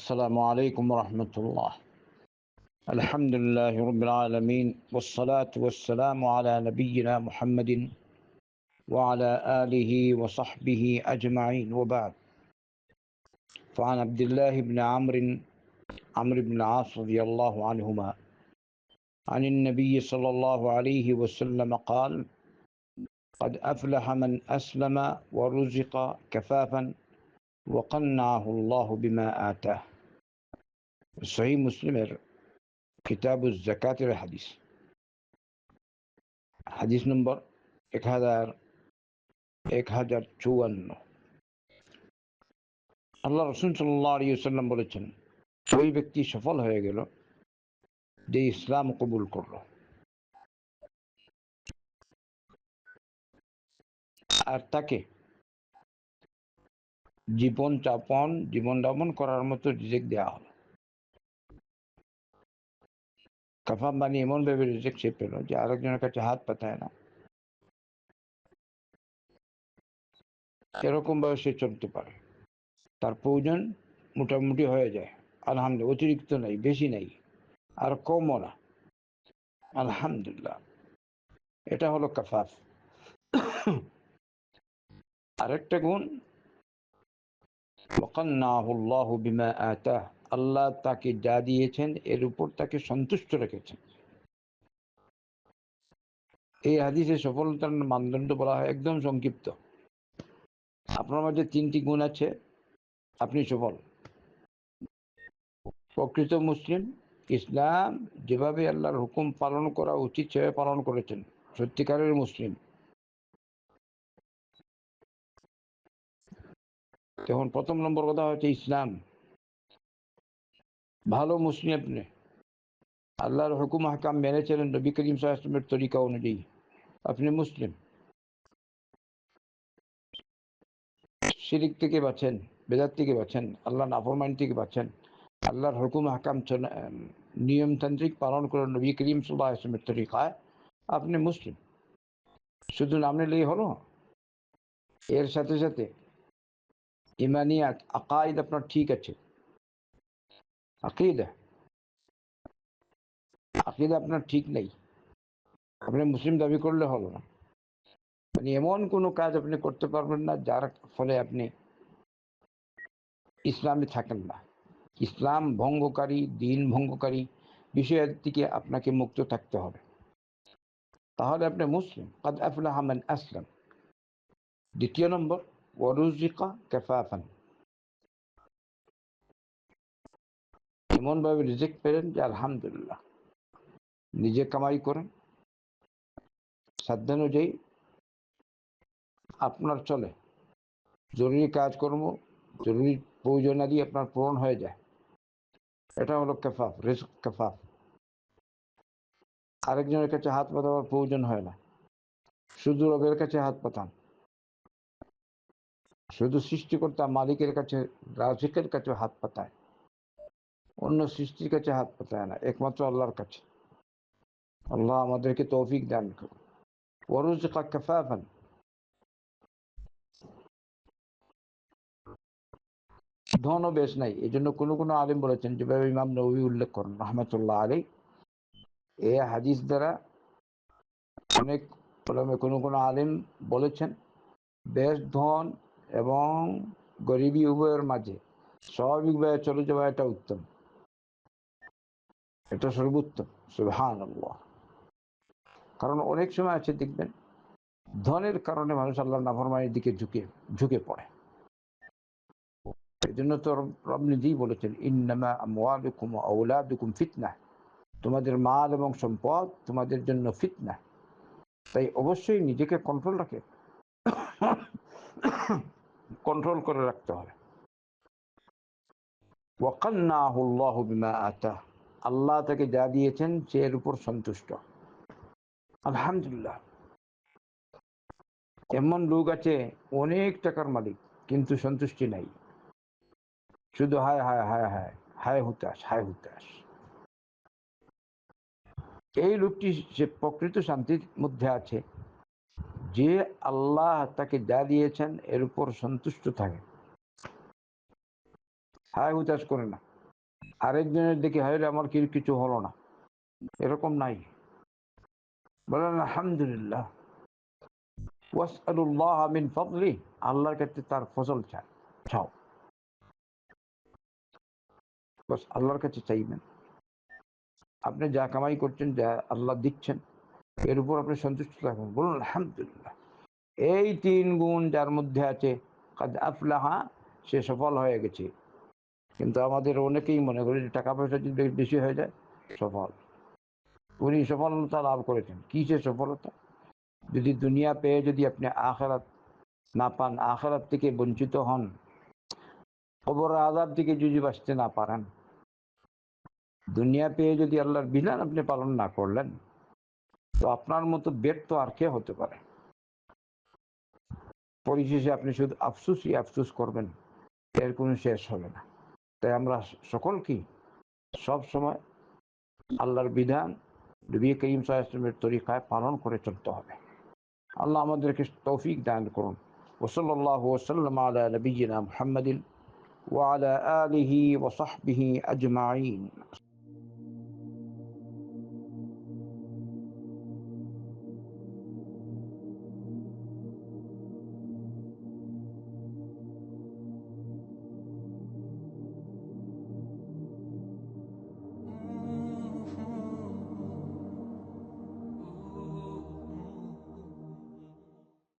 السلام عليكم ورحمة الله. الحمد لله رب العالمين والصلاة والسلام على نبينا محمد وعلى آله وصحبه أجمعين وبعد. فعن عبد الله بن عمرو بن العاص رضي الله عنهما عن النبي صلى الله عليه وسلم قال: قد أفلح من أسلم ورزق كفافا وقنعه الله بما آتاه. সহিহ মুসলিমের কিতাবুজ যাকাতের হাদিস নম্বর 1054। আল্লাহ রাসূল সাল্লাল্লাহু আলাইহি ওয়াসাল্লাম বলেছেন, ওই ব্যক্তি সফল হয়ে গেল যে ইসলাম কবুল করল আর তাকে জীবন যাপন করার মতো রিজিক দেওয়া হলো। কাফাফ বানিয়ে এমন ভাবে রিজিক সে পেল যে আরেকজনের কাছে হাত পাতায় না, এরকম ভাবে সে চলতে পারে, তার প্রয়োজন মোটামুটি হয়ে যায়। আলহামদুলিল্লাহ, অতিরিক্ত নাই, বেশি নাই, আর কমও না। আলহামদুলিল্লাহ, এটা হলো কাফাফ। আরেকটা গুণ, ওয়াকান্নাহুল্লাহু বিমা আতাহ, আল্লাহ তাকে যা দিয়েছেন এর উপর তাকে সন্তুষ্ট রেখেছেন। এই হাদিসে সফলতার মানদণ্ড বলা হয় একদম সংক্ষিপ্ত। আপনার মাঝে 3টি গুণ আছে, আপনি সফল। প্রকৃত মুসলিম, ইসলাম যেভাবে আল্লাহর হুকুম পালন করা উচিত সেভাবে পালন করেছেন, সত্যিকারের মুসলিম। তখন প্রথম নম্বর কথা হচ্ছে ইসলাম। ভালো মুসলিম আপনি, আল্লাহর হুকুম হাকাম মেনে চলেন নবী করিম সাল্লাল্লাহু আলাইহি ওয়াসাল্লামের তরিকা অনুযায়ী, আপনি মুসলিম। শিরিক থেকে বাঁচেন, বেদাত থেকে বাঁচেন, আল্লাহর নাফরমানি থেকে বাঁচেন, আল্লাহর হুকুম হাকাম নিয়মতান্ত্রিক পালন করেন নবী করিম সাল্লাল্লাহু আলাইহি ওয়াসাল্লামের তরিকায়, আপনি মুসলিম। শুধু নাম নিলেই হলো? এর সাথে সাথে ইমানিয়াত, আকাইদ আপনার ঠিক আছে। আকিদা আপনার ঠিক নেই, আপনি মুসলিম দাবি করলে হলো না। মানে এমন কোনো কাজ আপনি করতে পারবেন না যার ফলে আপনি ইসলামে থাকেন না। ইসলাম ভঙ্গকারী, দিন ভঙ্গকারী বিষয়ের থেকে আপনাকে মুক্ত থাকতে হবে, তাহলে আপনি মুসলিম। কাদ আফলাহা মান আসলাম। দ্বিতীয় নম্বর, ওয়ারুজিকা কাফাফান, এমনভাবে রিজিক পেলেন যে আলহামদুলিল্লাহ, নিজে কামাই করেন, সাধ্যানুযায়ী আপনার চলে, জরুরি কাজকর্ম, জরুরি প্রয়োজনাদি আপনার পূরণ হয়ে যায়। এটা হলো কাফাফ, রিজক কাফাফ। আরেকজনের কাছে হাত পাতাবার প্রয়োজন হয় না, শুধু রবের কাছে হাত পাতান, শুধু সৃষ্টিকর্তা মালিকের কাছে, রাজিকের কাছে হাত পাতায়, অন্য সৃষ্টির কাছে হাত পাতায় না, একমাত্র আল্লাহর কাছে। আল্লাহ আমাদেরকে তৌফিক দান করুন। ওয়ারুজিকা কাফাফান, ধনও বেশ নাই। এই জন্য কোনো আলিম বলেছেন, যেভাবে ইমাম নববী উল্লেখ করেন রাহমাতুল্লাহ আলাইহি, এই হাদিস দ্বারা অনেক কোনো আলিম বলেছেন, বেশ ধন এবং গরিবী উভয়ের মাঝে স্বাভাবিকভাবে চলে যাওয়া এটা উত্তম, এটা সর্বোত্তম। সুবহানাল্লাহ। কারণ অনেক সময় আছে দেখবেন, ধনের কারণে মানুষ আল্লাহর নাফরমানির দিকে ঝুঁকে পড়ে। এই জন্য তো রব নিজেই বলেছেন, ইন্নামা আমওয়ালুকুম ওয়া আওলাদুকুম ফিতনাহ, তোমাদের মাল এবং সম্পদ তোমাদের জন্য ফিতনা। তাই অবশ্যই নিজেকে কন্ট্রোল করে রাখতে হবে। ওয়াকান্নাহুল্লাহু বিমা আতাহ, আল্লাহ তাকে যা দিয়েছেন সে এর উপর সন্তুষ্ট। আলহামদুলিল্লাহ। এমন লোক আছে অনেক টাকার মালিক, কিন্তু সন্তুষ্টি নাই, শুধু হায় হায় হায় হায় হায় হুতাশ। এই লোকটি সে প্রকৃত শান্তির মধ্যে আছে যে আল্লাহ তাকে যা দিয়েছেন এর উপর সন্তুষ্ট থাকে, হায় হুতাশ করে না। আরেকজনের দিকে হায়রে আমার কিছু হলো না, এরকম নাই। বলেন আলহামদুলিল্লাহ। ওয়াসআলুল্লাহ মিন ফাদলি, আল্লাহর কাছে তার ফজল চাও, বাস আল্লাহর কাছে চাইবেন। আপনি যা কামাই করছেন, যা আল্লাহ দিচ্ছেন, এর উপর আপনি সন্তুষ্ট থাকবেন, বলুন আলহামদুলিল্লাহ। এই 3 গুণ যার মধ্যে আছে, কাদ আফলাহা, সে সফল হয়ে গেছে। কিন্তু আমাদের অনেকেই মনে করে যে টাকা পয়সা যদি বেশি হয়ে যায় সফল। উনি সফলতা লাভ করেছেন, কিসের সফলতা? যদি দুনিয়া পেয়ে যদি আপনি আখিরাত না পান, আখিরাত থেকে বঞ্চিত হন, কবর আযাব থেকে যদি বাঁচতে না পারেন, দুনিয়া পেয়ে যদি আল্লাহর বিধান আপনি পালন না করলেন, তো আপনার মতো ব্যর্থ আর কে হতে পারে? পরিশেষে আপনি শুধু আফসোসই আফসোস করবেন, এর কোনো শেষ হবে না। তাই আমরা সকলকেই সব সময় আল্লাহর বিধান, নবী করিম সাল্লাল্লাহু আলাইহি ওয়াসাল্লামের তরিকায় পালন করে চলতে হবে। আল্লাহ আমাদেরকে তৌফিক দান করুন। ওয়াসাল্লাল্লাহু ওয়াসাল্লাম আলা নবিয়িনা মুহাম্মাদিন ওয়া আলা আলিহি ওয়া সাহবিহি আজমাইন।